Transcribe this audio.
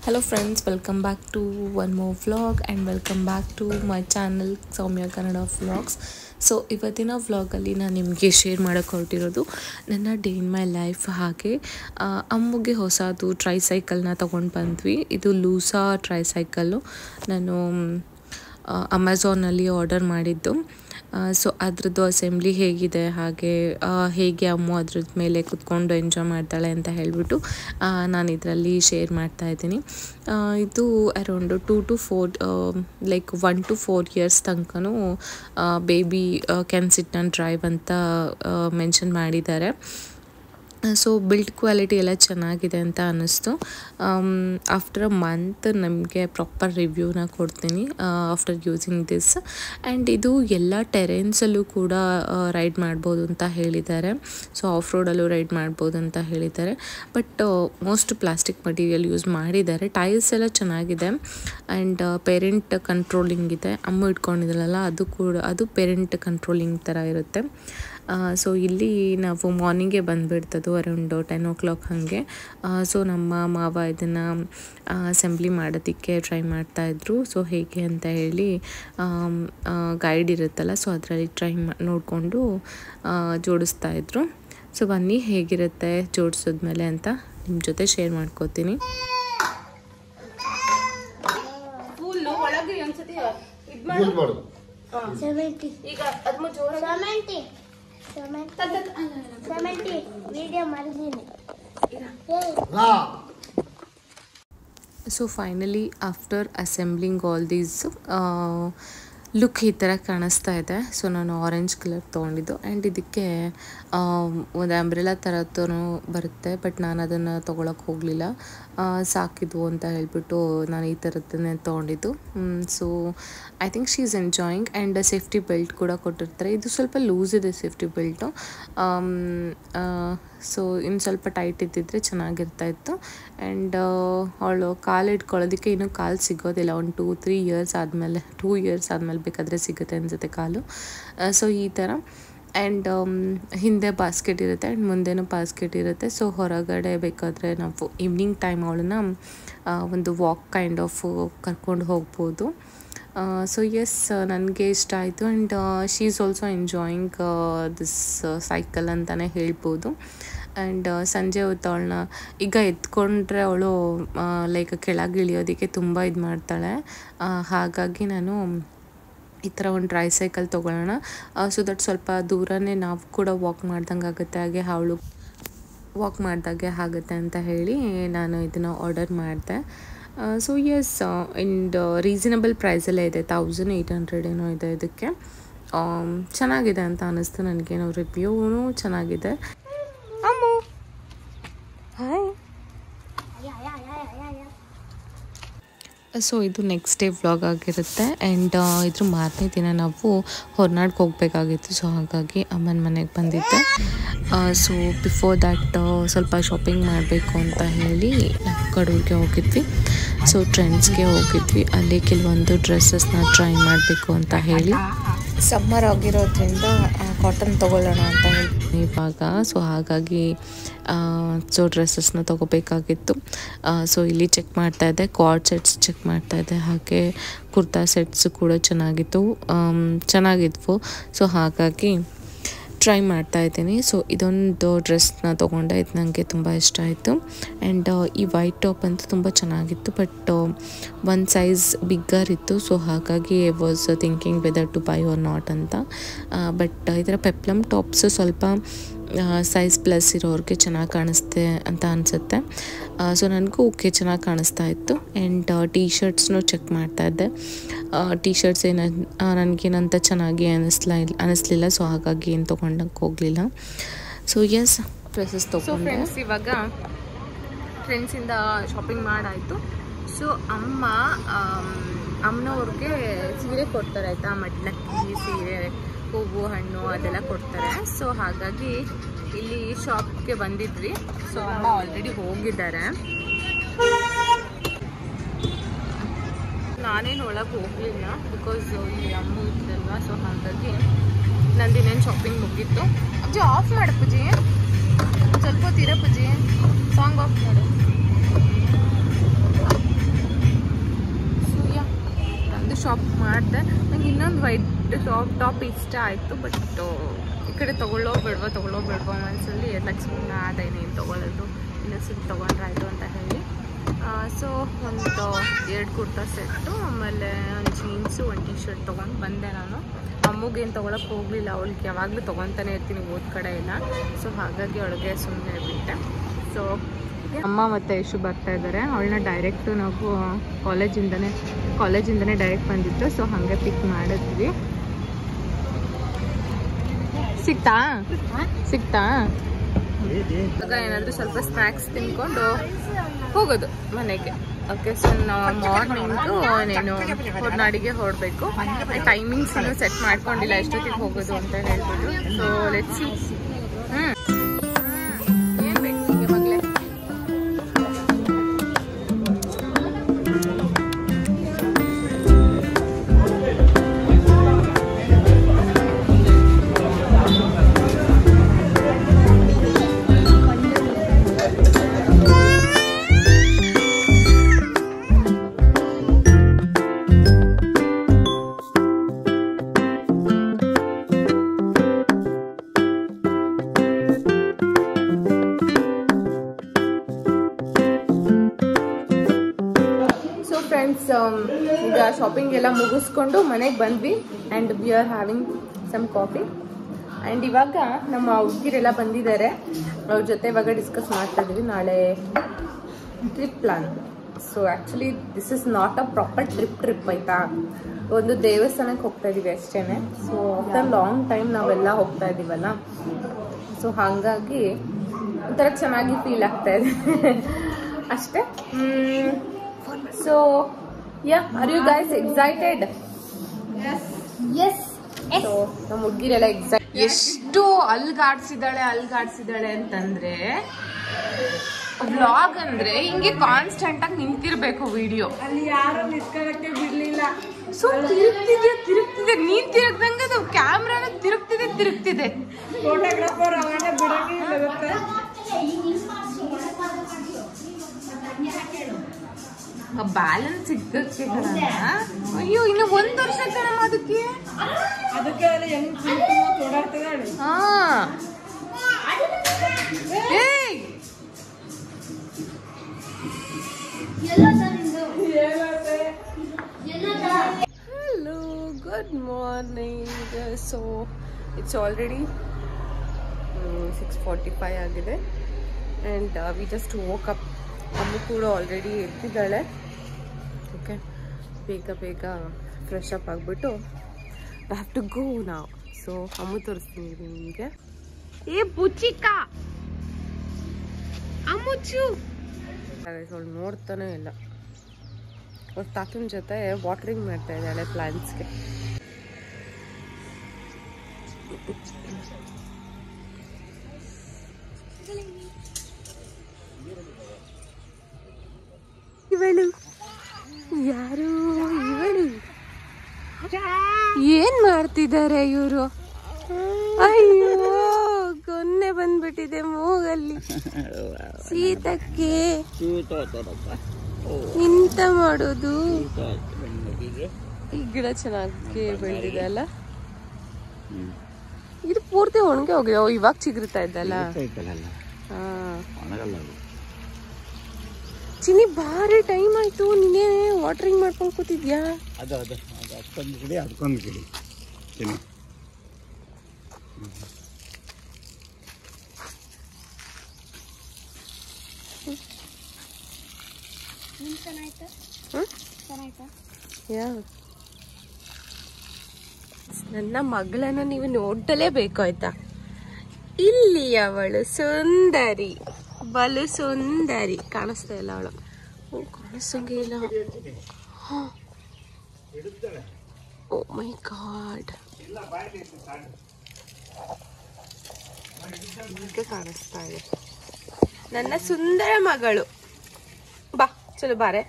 Hello friends, welcome back to one more vlog and welcome back to my channel Soumya Kannada vlogs. So ಇವತ್ತಿನ ವ್ಲಾಗಲ್ಲಿ ನಾನು ನಿಮಗೆ share ಮಾಡೋಕ್ಕೆ ಹೊರಟಿರೋದು ನನ್ನ ಡೇ ಇನ್ ಮೈ ಲೈಫ್. ಹಾಗೆ ಅಮ್ಮಗೆ ಹೊಸದು ಟ್ರೈಸೈಕಲ್ನ ತೊಗೊಂಡು ಬಂದ್ವಿ. ಇದು ಲೂಸಾ ಟ್ರೈಸೈಕಲ್ಲು ನಾನು ಅಮೆಝಾನಲ್ಲಿ ಆರ್ಡರ್ ಮಾಡಿದ್ದು. ಸೊ ಅದ್ರದ್ದು ಅಸೆಂಬ್ಲಿ ಹೇಗಿದೆ, ಹಾಗೆ ಹೇಗೆ ಅಮ್ಮು ಅದ್ರದ್ದು ಮೇಲೆ ಕುತ್ಕೊಂಡು ಎಂಜಾಯ್ ಮಾಡ್ತಾಳೆ ಅಂತ ಹೇಳಿಬಿಟ್ಟು ನಾನು ಇದರಲ್ಲಿ ಶೇರ್ ಮಾಡ್ತಾಯಿದ್ದೀನಿ. ಇದು around 2 to 4 like 1 to 4 years ತನಕನೂ baby can sit and drive ಅಂತ ಮೆನ್ಷನ್ ಮಾಡಿದ್ದಾರೆ. ಸೊ ಬಿಲ್ಡ್ ಕ್ವಾಲಿಟಿ ಎಲ್ಲ ಚೆನ್ನಾಗಿದೆ ಅಂತ ಅನ್ನಿಸ್ತು. ಆಫ್ಟರ್ ಅ ಮಂತ್ ನಮಗೆ ಪ್ರಾಪರ್ ರಿವ್ಯೂನ ಕೊಡ್ತೀನಿ ಆಫ್ಟರ್ ಯೂಸಿಂಗ್ ದಿಸ್. ಆ್ಯಂಡ್ ಇದು ಎಲ್ಲ ಟೆರೇನ್ಸಲ್ಲೂ ಕೂಡ ರೈಡ್ ಮಾಡ್ಬೋದು ಅಂತ ಹೇಳಿದ್ದಾರೆ. ಸೊ ಆಫ್ ರೋಡಲ್ಲೂ ರೈಡ್ ಮಾಡ್ಬೋದು ಅಂತ ಹೇಳಿದ್ದಾರೆ. But most plastic material use ಮಾಡಿದ್ದಾರೆ. ಟೈಲ್ಸ್ ಎಲ್ಲ ಚೆನ್ನಾಗಿದೆ. ಆ್ಯಂಡ್ ಪೇರೆಂಟ್ ಕಂಟ್ರೋಲಿಂಗ್ ಇದೆ. ಅಮ್ಮ ಇಟ್ಕೊಂಡಿದ್ದಲ್ಲ, ಅದು ಪೇರೆಂಟ್ ಕಂಟ್ರೋಲಿಂಗ್ ಥರ ಇರುತ್ತೆ. ಸೊ ಇಲ್ಲಿ ನಾವು ಮಾರ್ನಿಂಗೇ ಬಂದುಬಿಡ್ತದ್ದು ಅರೌಂಡ್ 10 o'clock ಹಾಗೆ. ಸೊ ನಮ್ಮ ಮಾವ ಇದನ್ನು ಅಸೆಂಬ್ಲಿ ಮಾಡೋದಕ್ಕೆ ಟ್ರೈ ಮಾಡ್ತಾಯಿದ್ರು. ಸೊ ಹೇಗೆ ಅಂತ ಹೇಳಿ ಗೈಡ್ ಇರುತ್ತಲ್ಲ, ಸೊ ಅದರಲ್ಲಿ ನೋಡಿಕೊಂಡು ಜೋಡಿಸ್ತಾಯಿದ್ರು. ಸೊ ಬನ್ನಿ ಹೇಗಿರುತ್ತೆ ಜೋಡಿಸಿದ್ಮೇಲೆ ಅಂತ ನಿಮ್ಮ ಜೊತೆ ಶೇರ್ ಮಾಡ್ಕೋತೀನಿ. So finally after assembling all these look ಈ ಥರ ಕಾಣಿಸ್ತಾ ಇದೆ. ಸೊ ನಾನು ಆರೆಂಜ್ ಕಲರ್ ತೊಗೊಂಡಿದ್ದು. ಆ್ಯಂಡ್ ಇದಕ್ಕೆ ಒಂದು ಅಂಬ್ರೆಲಾ ಥರದ್ದು ಬರುತ್ತೆ, ಬಟ್ ನಾನು ಅದನ್ನು ತೊಗೊಳಕ್ಕೆ ಹೋಗಲಿಲ್ಲ. ಸಾಕಿದ್ವು ಅಂತ ಹೇಳಿಬಿಟ್ಟು ನಾನು ಈ ಥರದ್ದನ್ನೇ ತೊಗೊಂಡಿದ್ದು. So I think she is enjoying. And safety belt ಕೂಡ ಕೊಟ್ಟಿರ್ತಾರೆ. ಇದು ಸ್ವಲ್ಪ ಲೂಸ್ ಇದೆ ಸೇಫ್ಟಿ ಬೆಲ್ಟು. ಸೊ ಇನ್ನು ಸ್ವಲ್ಪ ಟೈಟ್ ಇದ್ದಿದ್ರೆ ಚೆನ್ನಾಗಿರ್ತಾಯಿತ್ತು. ಆ್ಯಂಡ್ ಅವಳು ಕಾಲು ಇಟ್ಕೊಳ್ಳೋದಕ್ಕೆ ಇನ್ನೂ ಕಾಲು ಸಿಗೋದಿಲ್ಲ. ಒಂದು 2-3 years ಆದಮೇಲೆ 2 years ಆದಮೇಲೆ ಬೇಕಾದರೆ ಸಿಗುತ್ತೆ ಅನಿಸುತ್ತೆ ಕಾಲು. ಸೊ ಈ ಥರ. ಆ್ಯಂಡ್ ಹಿಂದೆ ಬಾಸ್ಕೆಟ್ ಇರುತ್ತೆ ಆ್ಯಂಡ್ ಮುಂದೆನೂ ಬಾಸ್ಕೆಟ್ ಇರುತ್ತೆ. ಸೊ ಹೊರಗಡೆ ಬೇಕಾದರೆ ನಾವು ಈವ್ನಿಂಗ್ ಟೈಮ್ ಅವಳನ್ನ ಒಂದು ವಾಕ್ ಕೈಂಡ್ ಆಫ್ ಕರ್ಕೊಂಡು ಹೋಗ್ಬೋದು. ಸೊ ಎಸ್, ನನಗೆ ಇಷ್ಟ ಆಯಿತು. And she is also enjoying this cycle ಅಂತಲೇ ಹೇಳ್ಬೋದು. ಆ್ಯಂಡ್ ಸಂಜೆ ಹೊತ್ತು ಅವಳನ್ನ ಈಗ ಎತ್ಕೊಂಡ್ರೆ ಅವಳು ಲೈಕ್ ಕೆಳಗೆ ಇಳಿಯೋದಕ್ಕೆ ತುಂಬ ಇದು ಮಾಡ್ತಾಳೆ. ಹಾಗಾಗಿ ನಾನು ಈ ಥರ ಒಂದು ಟ್ರೈಸೈಕಲ್ ತೊಗೊಳ್ಳೋಣ, ಸೊ ದಟ್ ಸ್ವಲ್ಪ ದೂರನೇ ನಾವು ಕೂಡ ವಾಕ್ ಮಾಡ್ದಂಗೆ ಆಗುತ್ತೆ, ಹಾಗೆ ಅವಳು ವಾಕ್ ಮಾಡಿದಾಗೆ ಆಗುತ್ತೆ ಅಂತ ಹೇಳಿ ನಾನು ಇದನ್ನು ಆರ್ಡರ್ ಮಾಡಿದೆ. ಸೊ ಎಸ್, ಆ್ಯಂಡ್ ರೀಸನಬಲ್ ಪ್ರೈಸಲ್ಲೇ ಇದೆ. 1800 ಏನೋ ಇದೆ ಇದಕ್ಕೆ. ಚೆನ್ನಾಗಿದೆ ಅಂತ ಅನ್ನಿಸ್ತು ನನಗೇನೋ. ರಿವ್ಯೂನು ಚೆನ್ನಾಗಿದೆ. ಅಮ್ಮು ಹಾಯ್. ಸೊ ಇದು ನೆಕ್ಸ್ಟ್ ಡೇ ವ್ಲಾಗ್ ಆಗಿರುತ್ತೆ. ಆ್ಯಂಡ್ ಇದ್ರ ಮಾರನೇ ದಿನ ನಾವು ಹೊರನಾಡ್ಗೆ ಹೋಗಬೇಕಾಗಿತ್ತು. ಸೊ ಹಾಗಾಗಿ ಅಮ್ಮನ ಮನೆಗೆ ಬಂದಿದ್ದೆ. ಸೊ ಬಿಫೋರ್ ದ್ಯಾಟ್ ಸ್ವಲ್ಪ ಶಾಪಿಂಗ್ ಮಾಡಬೇಕು ಅಂತ ಹೇಳಿ ನಾವು ಕಡೂರಿಗೆ ಹೋಗಿದ್ವಿ. ಸೊ ಟ್ರೆಂಡ್ಸ್ಗೆ ಹೋಗಿದ್ವಿ. ಅಲ್ಲಿ ಕೆಲವೊಂದು ಡ್ರೆಸ್ಸಸ್ನ ಟ್ರೈ ಮಾಡಬೇಕು ಅಂತ ಹೇಳಿ. ಸಮ್ಮರ್ ಆಗಿರೋದ್ರಿಂದ ಕಾಟನ್ ತೊಗೊಳ್ಳೋಣ ಅಂತ ಹೇಳ್ತೀನಿ ಇವಾಗ. ಸೊ ಹಾಗಾಗಿ ಸೊ ಡ್ರೆಸ್ಸಸ್ನ ತೊಗೋಬೇಕಾಗಿತ್ತು. ಸೊ ಇಲ್ಲಿ ಚೆಕ್ ಮಾಡ್ತಾಯಿದ್ದೆ, ಕಾರ್ಡ್ ಸೆಟ್ಸ್ ಚೆಕ್ ಮಾಡ್ತಾಯಿದ್ದೆ, ಹಾಗೆ ಕುರ್ತಾ ಸೆಟ್ಸು ಕೂಡ ಚೆನ್ನಾಗಿದ್ವು. ಸೊ ಹಾಗಾಗಿ ಟ್ರೈ ಮಾಡ್ತಾಯಿದ್ದೀನಿ. ಸೊ ಇದೊಂದು ಡ್ರೆಸ್ನ ತೊಗೊಂಡೆ. ಇದು ನನಗೆ ತುಂಬ ಇಷ್ಟ ಆಯಿತು. ಆ್ಯಂಡ್ ಈ ವೈಟ್ ಟಾಪ್ ಅಂತೂ ತುಂಬ ಚೆನ್ನಾಗಿತ್ತು, ಬಟ್ ಒಂದು ಸೈಜ್ ಬಿಗ್ಗರ್ ಇತ್ತು. ಸೊ ಹಾಗಾಗಿ I was thinking whether to buy or not ಅಂತ. ಬಟ್ ಇದರ ಪೆಪ್ಲಮ್ ಟಾಪ್ಸು ಸ್ವಲ್ಪ ಸೈಜ್ ಪ್ಲಸ್ ಇರೋರಿಗೆ ಚೆನ್ನಾಗಿ ಕಾಣಿಸ್ತೆ ಅಂತ ಅನಿಸುತ್ತೆ. ಸೊ ನನಗೂ ಓಕೆ, ಚೆನ್ನಾಗಿ ಕಾಣಿಸ್ತಾ ಇತ್ತು. ಆ್ಯಂಡ್ ಟೀ ಶರ್ಟ್ಸ್ನೂ ಚೆಕ್ ಮಾಡ್ತಾಯಿದ್ದೆ. ಟೀ ಶರ್ಟ್ಸ್ ನನಗೇನಂತ ಚೆನ್ನಾಗಿ ಅನ್ನಿಸ್ಲಿಲ್ಲ. ಸೊ ಹಾಗಾಗಿ ಏನು ತೊಗೊಂಡಕ್ಕೆ ಹೋಗಲಿಲ್ಲ. ಸೊ ಎಸ್, ಡ್ರೆಸ್ಸಸ್ ತೊಗೊಂಡು ಫ್ರೆಂಡ್ಸ್ ಇವಾಗ ಫ್ರೆಂಡ್ಸಿಂದ ಶಾಪಿಂಗ್ ಮಾಡಾಯಿತು. ಸೊ ಅಮ್ಮನವ್ರಿಗೆ ಸೀರೆ ಕೊಡ್ತಾರೆ ಆಯಿತಾ, ಮಡ್ಲಕ್ಕಿ ಸೀರೆ, ಹೂವು, ಹಣ್ಣು ಅದೆಲ್ಲ ಕೊಡ್ತಾರೆ. ಸೊ ಹಾಗಾಗಿ ಇಲ್ಲಿ ಶಾಪ್ಗೆ ಬಂದಿದ್ವಿ. ಸೊ ಅಮ್ಮ ಆಲ್ರೆಡಿ ಹೋಗಿದ್ದಾರೆ. ನಾನೇನು ಒಳಗೆ ಹೋಗಲಿಲ್ಲ, ಬಿಕಾಸ್ ಇಲ್ಲಿ ಅಮ್ಮ ಇದ್ದಲ್ವ. ಸೊ ಹಾಗಾಗಿ ನಂದಿನೇನು ಶಾಪಿಂಗ್ ಮುಗಿತ್ತು. ಅಜ್ಜಿ ಆಫ್ ಮಾಡು ಪೂಜಿ, ಸ್ವಲ್ಪ ಹೊತ್ತಿರ ಪೂಜಿ, ಸಾಂಗ್ ಆಫ್ ಮಾಡು. ಶಾಪ್ ಮಾಡಿದೆ. ನಂಗೆ ಇನ್ನೊಂದು ವೈಟ್ ಟಾಪ್ ಇಷ್ಟ ಆಯಿತು. ಬಟ್ ಈ ಕಡೆ ತೊಗೊಳ್ಳೋ ಬೇಡವಾ ಮನಸ್ಸಲ್ಲಿ ಎಲ್ಲಕ್ಕೆ ಸುಮ್ಮನೆ ಅದೇನೇನು ತೊಗೊಳ್ಳೋದು, ಇನ್ನೊಂದ್ಸರಿ ತೊಗೊಂಡ್ರಾಯ್ತು ಅಂತ ಹೇಳಿ. ಸೊ ಒಂದು 2 ಕುರ್ತಾ ಸೆಟ್ಟು, ಆಮೇಲೆ ಒಂದು ಜೀನ್ಸು, ಒಂದು ಟೀ ಶರ್ಟ್ ತೊಗೊಂಡು ಬಂದೆ ನಾನು. ಅಮ್ಮಗೇನು ತೊಗೊಳಕ್ಕೆ ಹೋಗಲಿಲ್ಲ, ಅವಳಿಗೆ ಯಾವಾಗಲೂ ತೊಗೊತಾನೆ ಇರ್ತೀನಿ ಓದ್ ಕಡೆ ಎಲ್ಲ. ಸೊ ಹಾಗಾಗಿ ಅವಳಿಗೆ ಸುಮ್ಮನೆ ಬಿಟ್ಟೆ. ಸೊ ಅಮ್ಮ ಮತ್ತು ಯಶು ಬರ್ತಾ ಇದ್ದಾರೆ. ಅವಳನ್ನ ಡೈರೆಕ್ಟು ನಾವು ಕಾಲೇಜಿಂದನೇ ಡೈರೆಕ್ಟ್ ಬಂದಿತ್ತು. ಸೊ ಹಾಗೆ ಪಿಕ್ ಮಾಡಿದ್ವಿ. ಸಿಕ್ತಾ ಆಗ ಏನಾದರೂ ಸ್ವಲ್ಪ ಸ್ನ್ಯಾಕ್ಸ್ ತಿನ್ಕೊಂಡು ಹೋಗೋದು ಮನೆಗೆ. ಓಕೆ, ಸೊ ನಾವು ಮಾರ್ನಿಂಗು ನೀನು ಹೊರನಾಡಿಗೆ ಹೊರಡಬೇಕು. ಟೈಮಿಂಗ್ಸ್ ಇನ್ನೂ ಸೆಟ್ ಮಾಡ್ಕೊಂಡಿಲ್ಲ ಎಷ್ಟೊತ್ತಿಗೆ ಹೋಗೋದು ಅಂತ ಹೇಳ್ಬಿಟ್ಟು. So let's see. ಏನು ಬೇಕು ನಿಮಗೆ ಮಗಳೇ? ಈಗ ಶಾಪಿಂಗ್ ಎಲ್ಲ ಮುಗಿಸ್ಕೊಂಡು ಮನೆಗೆ ಬಂದ್ವಿ. And we are having some coffee. And ಇವಾಗ ನಮ್ಮ ಹುಡುಗಿರೆಲ್ಲ ಬಂದಿದ್ದಾರೆ. ಅವ್ರ ಜೊತೆ ಇವಾಗ ಡಿಸ್ಕಸ್ ಮಾಡ್ತಾ ಇದ್ವಿ ನಾಳೆ trip plan. So actually this is not a proper trip ಆಯ್ತಾ. ಒಂದು ದೇವಸ್ಥಾನಕ್ಕೆ ಹೋಗ್ತಾ ಇದೀವಿ ಅಷ್ಟೇ. ಸೊ ಆಫ್ಟರ್ ಲಾಂಗ್ ಟೈಮ್ ನಾವೆಲ್ಲ ಹೋಗ್ತಾ ಇದೀವಲ್ಲ, ಸೊ ಹಾಗಾಗಿ ಒಂಥರ ಚೆನ್ನಾಗಿ ಫೀಲ್ ಆಗ್ತಾ ಇದೆ ಅಷ್ಟೇ. So yeah, are you guys excited? Yes. So ನಮ್ಮ ಹುಡುಗಿರೆಲ್ಲ ಎಕ್ಸೈಟ್. ಎಷ್ಟು ಅಲ್ಗಾಡ್ಸಿದಾಳೆ ಅಂತಂದ್ರೆ, ವ್ಲಾಗ್ ಅಂದ್ರೆ ಹಿಂಗೆ ಕಾನ್ಸ್ಟೆಂಟ್ ಆಗಿ ನಿಂತಿರ್ಬೇಕು ವಿಡಿಯೋ. ಅಲ್ಲಿ ಯಾರು ನಿಂತ್ಕೊಳ್ಳಕ್ಕೆ ಬಿಡ್ಲಿಲ್ಲ. ಸೊ ತಿರುಗ್ತಿದೆ ನೀನ್ ತಿರುಗ್ದಂಗೆ ಅದು ಕ್ಯಾಮ್ರಾನ ತಿರುಗ್ತಿದೆ. ಫೋಟೋಗ್ರಾಫರ್ ಅವನೇ ಬಿಡಕ್ಕೆ ಇರುತ್ತೆ. ಬ್ಯಾಲೆನ್ಸ್ ಸಿಗ್ತಕ್ಕೆ. ಅಯ್ಯೋ, ಇನ್ನು 1 ವರ್ಷ ಕಣಮ್ಮ ಅದಕ್ಕೆ. Hello, good morning. So it's already 6:45 ಆಗಿದೆ. And we just woke up. ಅಮ್ಮ ಕೂಡ ಆಲ್ರೆಡಿ ಎದ್ದಿದ್ದಾಳೆ. ಓಕೆ, ಬೇಗ ಫ್ರೆಶ್ ಅಪ್ ಆಗಿಬಿಟ್ಟು ಐ ಹ್ಯಾವ್ ಟು ಗೋ ನಾವು. ಸೊ ಅಮ್ಮ ತೋರಿಸ್ತೀನಿ ನಿಮಗೆ. ಏ ಬುಚಿಕ ಅಮ್ಮುಚ್ಚು ಅವಳು ನೋಡ್ತಾನೆ ಇಲ್ಲ. ಅವ್ರ ತಾತನ ಜೊತೆ ವಾಟರಿಂಗ್ ಮಾಡ್ತಾ ಇದ್ದಾಳೆ ಪ್ಲಾಂಟ್ಸ್ಗೆ. ಇವಳು ಏನ್ ಮಾಡ್ತಿದ್ದಾರೆ ಇವರು? ಅಯ್ಯೋ, ಗೊನ್ನೆ ಬಂದ್ಬಿಟ್ಟಿದೆ ಮೂಗಲ್ಲಿ. ಶೀತಕ್ಕೆ ಇಂತ ಮಾಡೋದು. ಈ ಗಿಡ ಚೆನ್ನಾಗಿ ಬೆಳೆದಿದೆ ಅಲ್ಲ. ಇದು ಪೂರ್ತಿ ಒಣಗಿ ಹೋಗಿದೆ. ಇವಾಗ ಚಿಗುರ್ತಾ ಇದ್ದಲ್ಲ. ಚಿನ್ನಿ, ಭಾರಿ ಟೈಮ್ ಆಯ್ತು. ನೀನೇ ವಾಟರಿಂಗ್ ಮಾಡ್ಕೊಂಡು ಕೂತಿದ್ಯಾ? ಅದಕ್ಕೊಂದು ಗಿಡಿ ಚಿನ್ನಿ. ನನ್ನ ಮಗಳನ್ನ ನೀವು ನೋಡಲೇಬೇಕು ಆಯ್ತಾ. ಇಲ್ಲಿ ಅವಳು ಸುಂದರಿ, ಬಲು ಸುಂದರಿ. ಕಾಣಿಸ್ತಾ ಇಲ್ಲ ಅವಳು. ಕಾಣಿಸಂಗೆ ಇಲ್ಲ. ಓ ಮೈ ಗಾಡ್, ಈಗ ಕಾಣಿಸ್ತಾ ಇದೆ ನನ್ನ ಸುಂದರ ಮಗಳು. ಬಾ, ಚಲೋ ಬಾರೆ.